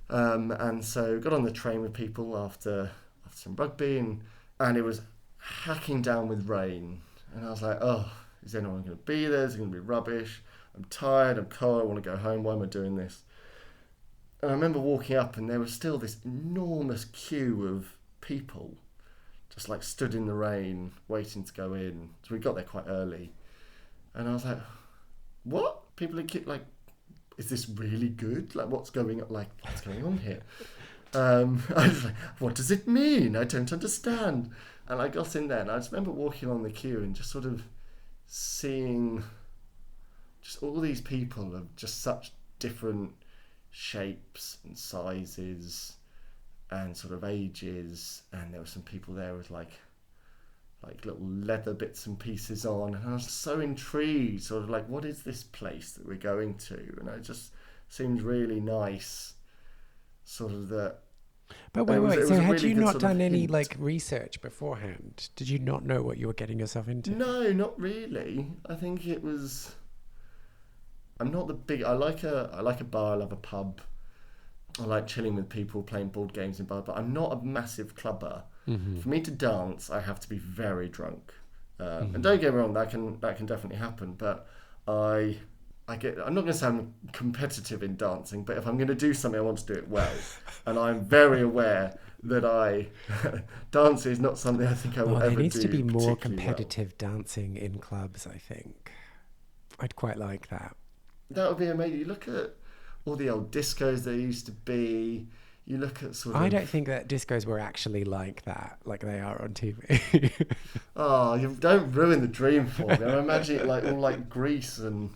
And so got on the train with people after some rugby, and it was hacking down with rain. And I was like, oh, is anyone going to be there? Is it going to be rubbish? I'm tired, I'm cold, I want to go home. Why am I doing this? And I remember walking up, and there was still this enormous queue of people just like stood in the rain waiting to go in. So we got there quite early. And I was like, what? People are like, is this really good? Like, what's going on here? I was like, what does it mean? I don't understand. And I got in there, and I just remember walking on the queue and just sort of seeing just all these people of just such different shapes and sizes and sort of ages. And there were some people there with like little leather bits and pieces on, and I was so intrigued, sort of like, what is this place that we're going to? And it just seemed really nice, sort of that. But wait. So had you not done any like research beforehand? Did you not know what you were getting yourself into? No, not really. I think it was. I'm not the big. I like a bar. I love a pub. I like chilling with people, playing board games in bars. But I'm not a massive clubber. Mm-hmm. For me to dance, I have to be very drunk. And don't get me wrong, that can definitely happen. But I'm not going to say I'm competitive in dancing, but if I'm going to do something, I want to do it well. And I'm very aware that dancing is not something I think I will ever do. There needs to be more competitive dancing in clubs, I think. I'd quite like that. That would be amazing. You look at all the old discos there used to be. You look at sort of... I don't think that discos were actually like that, like they are on TV. Oh, you don't ruin the dream for me. I imagine it like all like Greece and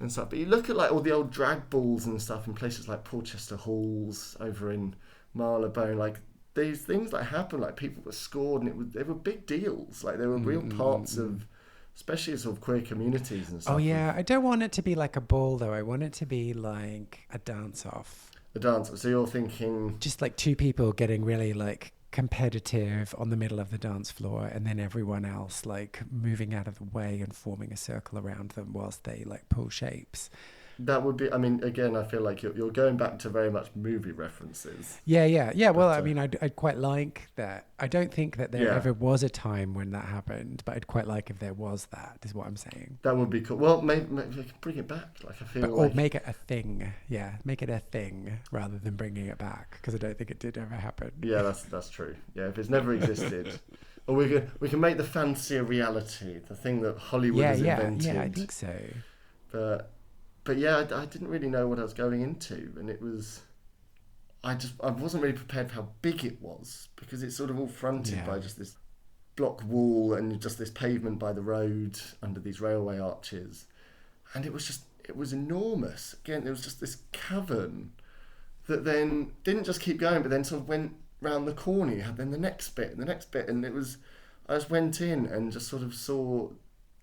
stuff. But you look at like all the old drag balls and stuff in places like Porchester Halls over in Marylebone. Like these things that happen, like people were scored, and they were big deals. Like they were real parts of, especially sort of queer communities and stuff. Oh yeah, I don't want it to be like a ball though. I want it to be like a dance-off. A dance. So you're thinking just like two people getting really like competitive on the middle of the dance floor, and then everyone else like moving out of the way and forming a circle around them whilst they like pull shapes. That would be, I mean, again, I feel like you're going back to very much movie references. Yeah. Well, I mean, I'd quite like that. I don't think that there ever was a time when that happened, but I'd quite like if there was that, is what I'm saying. That would be cool. Well, maybe we can bring it back. Like, I feel or make it a thing. Yeah, make it a thing rather than bringing it back, because I don't think it did ever happen. Yeah, that's true. Yeah, if it's never existed. Or we can make the fantasy a reality, the thing that Hollywood has invented. Yeah, I think so. But yeah, I didn't really know what I was going into, and it was, I wasn't really prepared for how big it was, because it's sort of all fronted by just this block wall and just this pavement by the road under these railway arches, and it was enormous. Again, there was just this cavern that then didn't just keep going, but then sort of went round the corner. You had then the next bit, and it was, I just went in and just sort of saw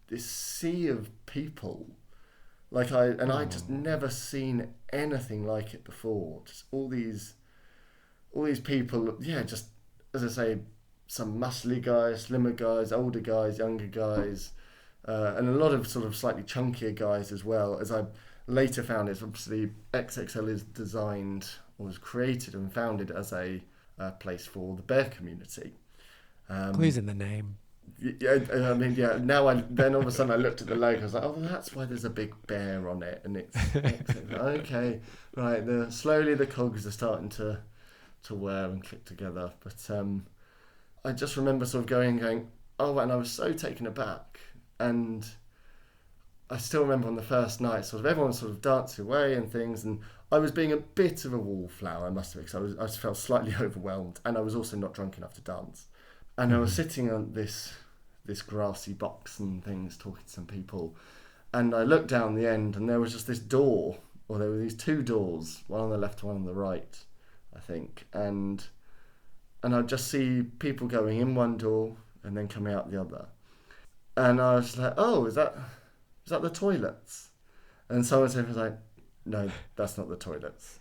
this sea of people. I just never seen anything like it before. Just all these people, yeah, just as I say, some muscly guys, slimmer guys, older guys, younger guys, and a lot of sort of slightly chunkier guys as well. As I later found, it's obviously XXL is designed or was created and founded as a place for the bear community. Clues in the name. Yeah, I mean, yeah. Then all of a sudden I looked at the logo. I was like, oh, that's why there's a big bear on it, and it's okay, right. Slowly the cogs are starting to wear and click together. But I just remember sort of going, oh, and I was so taken aback, and I still remember on the first night, sort of everyone sort of dancing away and things, and I was being a bit of a wallflower, I must admit, because I just felt slightly overwhelmed, and I was also not drunk enough to dance. And I was sitting on this grassy box and things, talking to some people, and I looked down the end, and there was just this door, or there were these two doors, one on the left, one on the right, I think, and I'd just see people going in one door and then coming out the other, and I was like, oh, is that the toilets? And someone said, was like, no, that's not the toilets.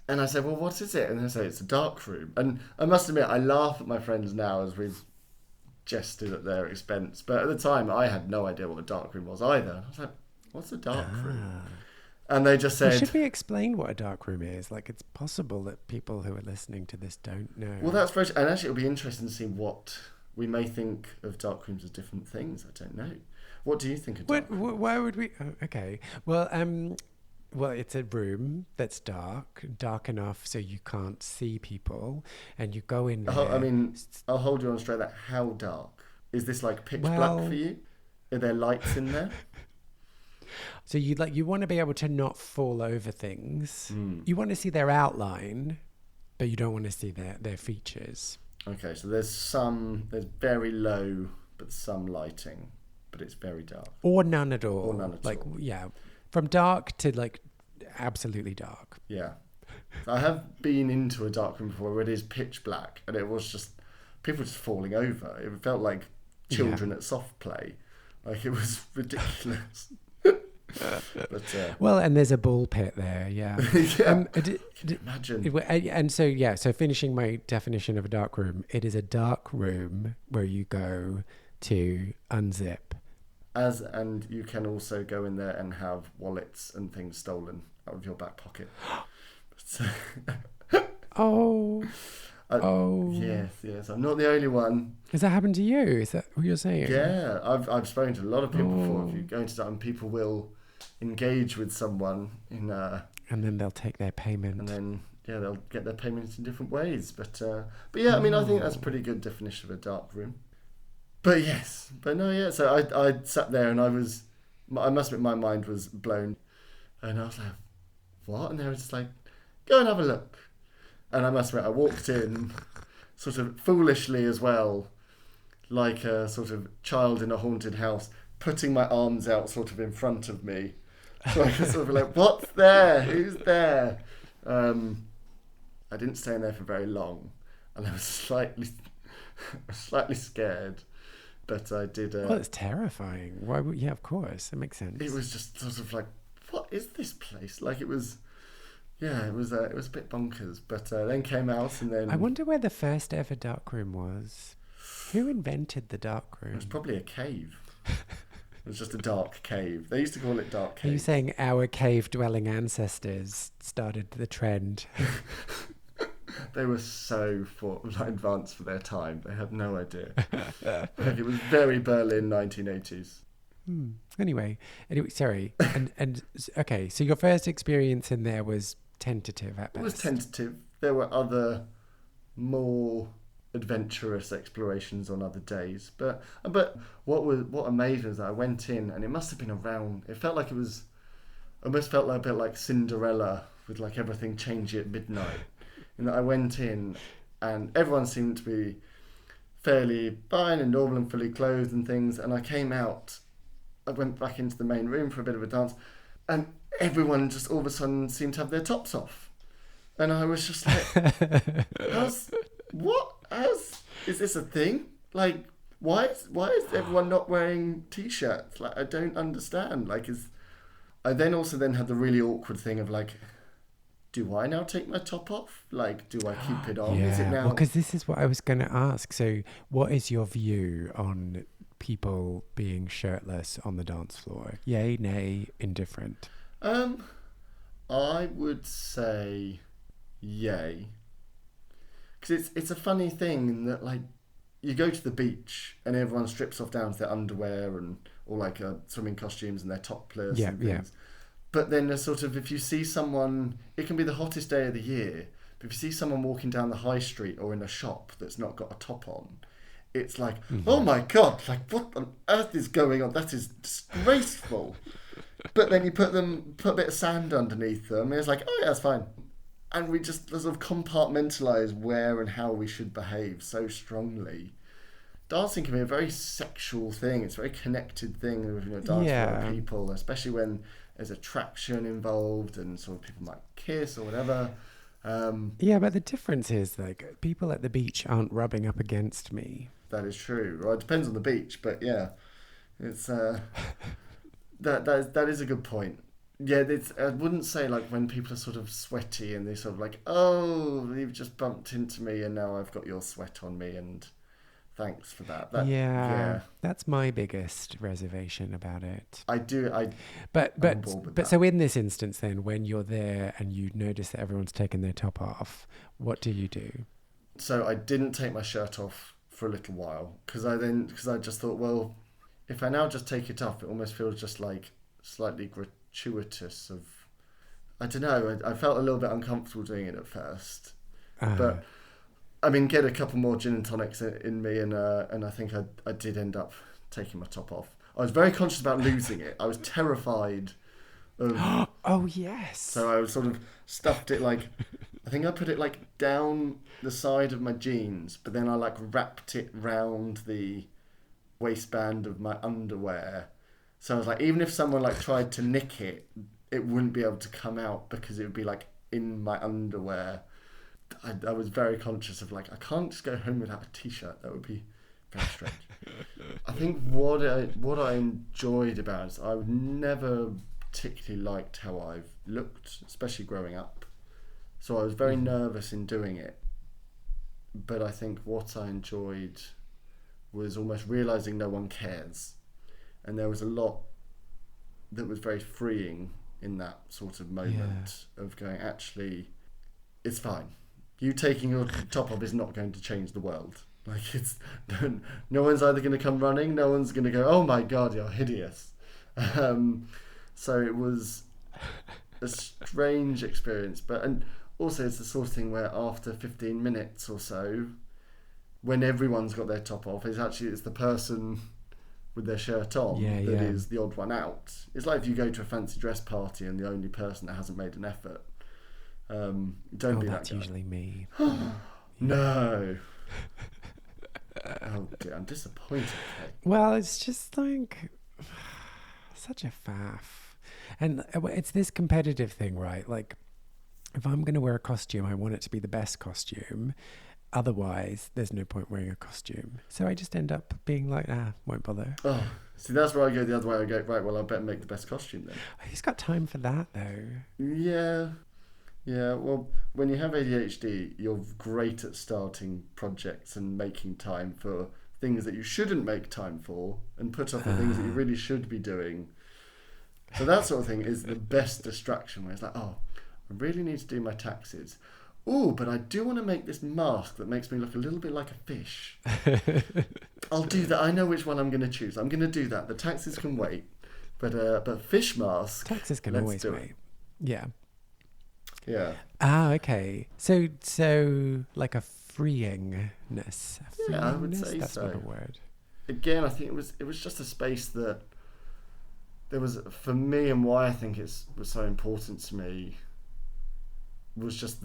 And I said, well, what is it? And they say, it's a dark room. And I must admit, I laugh at my friends now as we've jested at their expense. But at the time, I had no idea what a dark room was either. And I was like, what's a dark room? And they just said... Well, should we explain what a dark room is? Like, it's possible that people who are listening to this don't know. Well, that's very... And actually, it'll be interesting to see what we may think of dark rooms as different things. I don't know. What do you think of dark rooms? Why would we... Oh, okay. Well, it's a room that's dark enough so you can't see people, and you go in there. I mean, I'll hold you on straight. That how dark is this? Like pitch black for you? Are there lights in there? So you want to be able to not fall over things. You want to see their outline, but you don't want to see their features. Okay, so there's very low, but some lighting, but it's very dark. Or none at all. Yeah. From dark to like absolutely dark. Yeah. I have been into a dark room before where it is pitch black and it was just people just falling over. It felt like children at soft play. Like it was ridiculous. Well, and there's a ball pit there, yeah. Yeah. Imagine. And so finishing my definition of a dark room, it is a dark room where you go to unzip. And you can also go in there and have wallets and things stolen out of your back pocket. Yes. I'm not the only one. Has that happened to you? Is that what you're saying? Yeah, I've spoken to a lot of people before. If you go into that, and people will engage with someone in and then they'll take their payment. And then they'll get their payments in different ways. But yeah, I mean, I think that's a pretty good definition of a dark room. So I sat there and I must admit my mind was blown, and I was like, what? And they were just like, go and have a look. And I must admit, I walked in sort of foolishly as well, like a sort of child in a haunted house, putting my arms out sort of in front of me. So I could sort of be like, what's there? Who's there? I didn't stay in there for very long, and I was slightly scared. But I did. Well, it's terrifying. Why would? Yeah, of course, it makes sense. It was just sort of like, what is this place? Like it was. Yeah, it was a bit bonkers. But then came out, and then I wonder where the first ever dark room was. Who invented the dark room? It was probably a cave. It was just a dark cave. They used to call it dark cave. Are you saying our cave-dwelling ancestors started the trend? They were so advanced for their time. They had no idea. Like it was very Berlin 1980s. Anyway, sorry. And okay, so your first experience in there was tentative at best. It was tentative. There were other more adventurous explorations on other days. But what amazed me was that I went in and it must have been around. It felt like it was almost felt like a bit like Cinderella with like everything changing at midnight. And I went in and everyone seemed to be fairly fine and normal and fully clothed and things. And I came out, I went back into the main room for a bit of a dance, and everyone just all of a sudden seemed to have their tops off. And I was just like, is this a thing? Like, why is everyone not wearing t-shirts? Like, I don't understand. Like, I then also then had the really awkward thing of like, do I now take my top off? Like, do I keep it on? Is it Yeah, well, now? because this is what I was going to ask. So, what is your view on people being shirtless on the dance floor? Yay, nay, indifferent? Um, I would say yay, because it's a funny thing in that like you go to the beach and everyone strips off down to their underwear and or like swimming costumes and their topless Yeah, and yeah. things. But then there's sort of if you see someone, it can be the hottest day of the year. But if you see someone walking down the high street or in a shop that's not got a top on, it's like, oh Hmm. my god, like what on earth is going on? That is disgraceful. But then you put a bit of sand underneath them, and it's like, oh yeah, it's fine. And we just sort of compartmentalise where and how we should behave so strongly. Dancing can be a very sexual thing. It's a very connected thing with dance floor and Yeah. people, especially when there's attraction involved and sort of people might kiss or whatever. Um, Yeah, but the difference is like people at the beach aren't rubbing up against me. that is true. Well, it depends on the beach, but yeah, it's that is a good point. Yeah, I wouldn't say like when people are sort of sweaty and they sort of like, oh, you've just bumped into me and now I've got your sweat on me and thanks for that. Yeah, Yeah, that's my biggest reservation about it. I'm But on but board with but that. so in this instance, then, when you're there and you notice that everyone's taken their top off, what do you do? So I didn't take my shirt off for a little while because I just thought, well, if I now just take it off, it almost feels just like slightly gratuitous of. I don't know. I felt a little bit uncomfortable doing it at first, Uh, but I mean, get a couple more gin and tonics in me, and I think I did end up taking my top off. I was very conscious about losing it. I was terrified of, oh yes. so I was sort of stuffed it like, I think I put it like down the side of my jeans, but then I like wrapped it round the waistband of my underwear. So I was like, even if someone like tried to nick it, it wouldn't be able to come out because it would be like in my underwear. I was very conscious of like I can't just go home without a t-shirt. That would be very strange. I think what I enjoyed about it is I've never particularly liked how I've looked, especially growing up. So I was very Mhm. nervous in doing it. But I think what I enjoyed was almost realizing no one cares, and there was a lot that was very freeing in that sort of moment of going actually it's fine. You taking your top off is not going to change the world. Like it's no one's either going to come running, no one's going to go, oh my god, you're hideous. Um, so it was a strange experience, but and also it's the sort of thing where after 15 minutes or so, when everyone's got their top off, it's the person with their shirt on Yeah, that yeah. is the odd one out. It's like if you go to a fancy dress party and the only person that hasn't made an effort. Don't Oh, be that that's guy. usually me. No. Oh dear, I'm disappointed. Kate. Well, it's just like such a faff. And it's this competitive thing, right? Like, if I'm going to wear a costume, I want it to be the best costume. Otherwise, there's no point wearing a costume. So I just end up being like, won't bother. Oh, see, that's where I go the other way. I go, right, well, I better make the best costume then. Who's got time for that, though? Yeah, yeah. Well, when you have ADHD, you're great at starting projects and making time for things that you shouldn't make time for and put off the things that you really should be doing. So that sort of thing is the best distraction where it's like, oh, I really need to do my taxes. Oh, but I do want to make this mask that makes me look a little bit like a fish. I'll do that. I know which one I'm going to choose. I'm going to do that. The taxes can wait. But fish mask, Taxes can let's always do wait. Yeah. Yeah. Okay. So like a freeingness. A Yeah, I would freeingness? say That's not a so. word. Again, I think it was just a space that there was for me, and why I think it was so important to me was just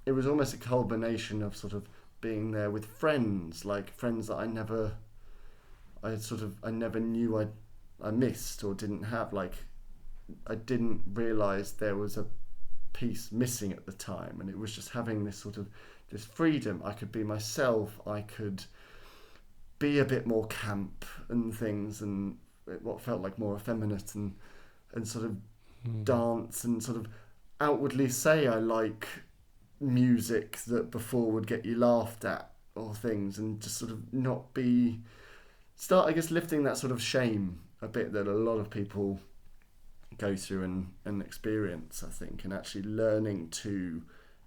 it was almost a culmination of sort of being there with friends, like friends that I never knew I missed or didn't have. Like I didn't realize there was piece missing at the time, and it was just having this freedom. I could be myself. I could be a bit more camp and things, and what felt like more effeminate, and sort of dance and sort of outwardly say I like music that before would get you laughed at or things, and just sort of not start, I guess, lifting that sort of shame a bit that a lot of people go through and experience, I think, and actually learning to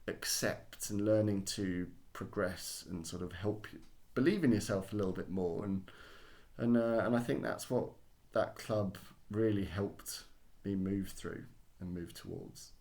accept and learning to progress and sort of help you believe in yourself a little bit more, and I think that's what that club really helped me move through and move towards.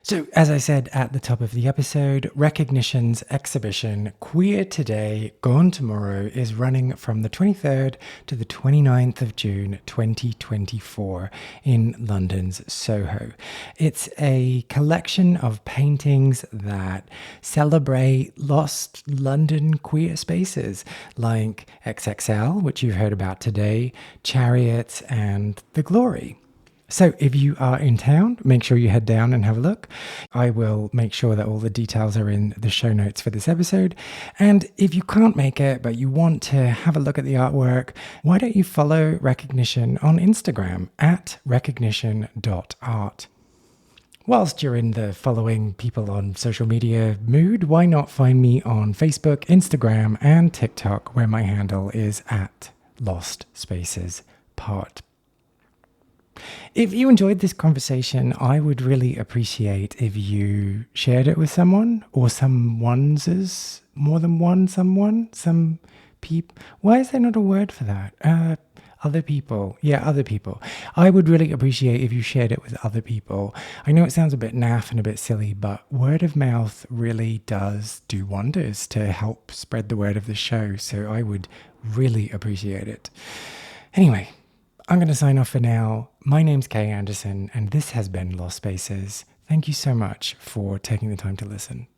So, as I said at the top of the episode, Recognition's exhibition Queer Today, Gone Tomorrow is running from the 23rd to the 29th of June 2024 in London's Soho. It's a collection of paintings that celebrate lost London queer spaces like XXL, which you've heard about today, Chariot, and The Glory. So if you are in town, make sure you head down and have a look. I will make sure that all the details are in the show notes for this episode. And if you can't make it, but you want to have a look at the artwork, why don't you follow Recognition on Instagram at recognition.art. Whilst you're in the following people on social media mood, why not find me on Facebook, Instagram, and TikTok, where my handle is at Lost Spaces Pod. If you enjoyed this conversation, I would really appreciate if you shared it with someone or someone's, more than one someone, some people. Why is there not a word for that? Other people. Yeah, other people. I would really appreciate if you shared it with other people. I know it sounds a bit naff and a bit silly, but word of mouth really does do wonders to help spread the word of the show. So I would really appreciate it. Anyway, I'm going to sign off for now. My name's Kay Anderson, and this has been Lost Spaces. Thank you so much for taking the time to listen.